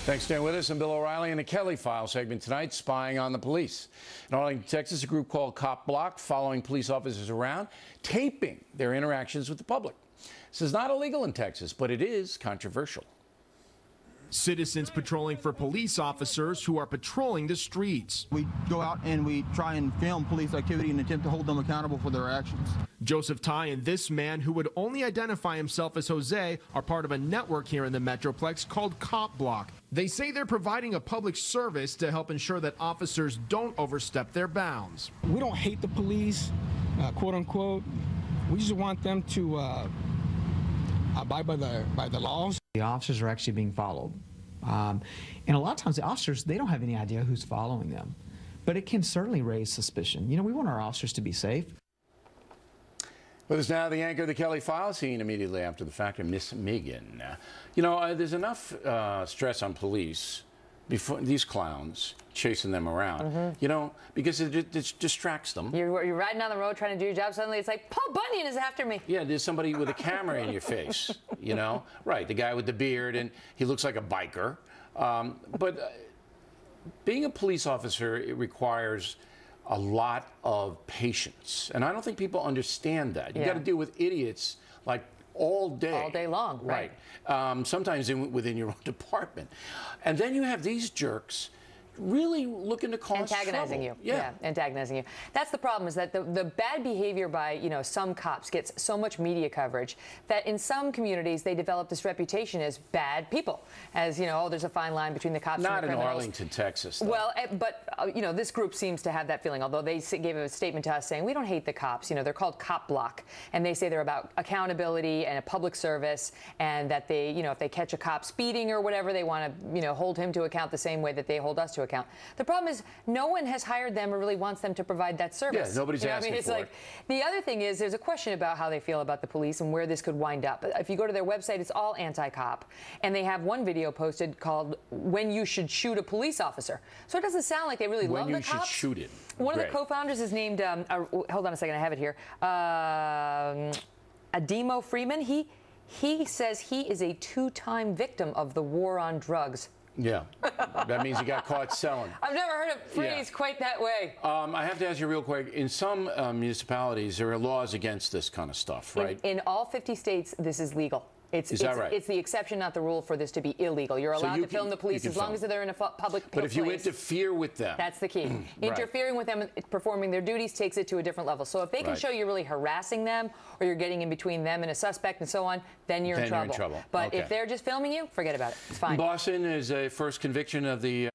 Thanks for staying with us. I'm Bill O'Reilly in the Kelly File segment tonight, spying on the police. In Arlington, Texas, a group called Cop Block following police officers around, taping their interactions with the public. This is not illegal in Texas, but it is controversial. Citizens patrolling for police officers who are patrolling the streets. We go out and we try and film police activity and attempt to hold them accountable for their actions. Joseph Ty and this man, who would only identify himself as Jose, are part of a network here in the Metroplex called Cop Block. They say they're providing a public service to help ensure that officers don't overstep their bounds. We don't hate the police, quote unquote. We just want them to abide by the laws. The officers are actually being followed. And a lot of times the officers, they don't have any idea who's following them. But it can certainly raise suspicion. You know, we want our officers to be safe. With us now, the anchor of the Kelly File, seen immediately after the fact, Miss Megan. You know, there's enough stress on police before these clowns chasing them around, you know, because it distracts them. You're riding down the road trying to do your job, suddenly it's like, Paul Bunyan is after me. Yeah, there's somebody with a camera in your face, you know? Right, the guy with the beard, and he looks like a biker. But being a police officer, it requires a lot of patience. And I don't think people understand that. You got to deal with idiots like all day. All day long, right. Sometimes within your own department. And then you have these jerks really looking to cause antagonizing trouble. you. Yeah, antagonizing you. That's the problem, is that the bad behavior by, you know, some cops gets so much media coverage that in some communities they develop this reputation as bad people. As, you know, oh, there's a fine line between the cops and the criminals. Not in Arlington, Texas, though. Well, but, you know, this group seems to have that feeling, although they gave a statement to us saying, we don't hate the cops. You know, they're called Cop Block, and they say they're about accountability and a public service, and that they, you know, if they catch a cop speeding or whatever, they want to, you know, hold him to account the same way that they hold us to account. The problem is no one has hired them or really wants them to provide that service. Yeah, nobody's asking it's for like, it. The other thing is there's a question about how they feel about the police and where this could wind up. If you go to their website, it's all anti-cop. And they have one video posted called When You Should Shoot a Police Officer. So it doesn't sound like they really love the cops. When you should shoot it. One of the co-founders is named, hold on a second, I have it here, Ademo Freeman. He says he is a two-time victim of the war on drugs. Yeah, that means he got caught selling. I've never heard a phrase quite that way. I have to ask you real quick, in some municipalities, there are laws against this kind of stuff, right? In all 50 states, this is legal. Is that right? It's the exception, not the rule, for this to be illegal. You're allowed to film the police as long as they're in a public place. But if you interfere with them. That's the key. Interfering with them performing their duties takes it to a different level. So if they can show you're really harassing them, or you're getting in between them and a suspect and so on, then you're in trouble. But if they're just filming you, forget about it. It's fine. Boston is a first conviction of the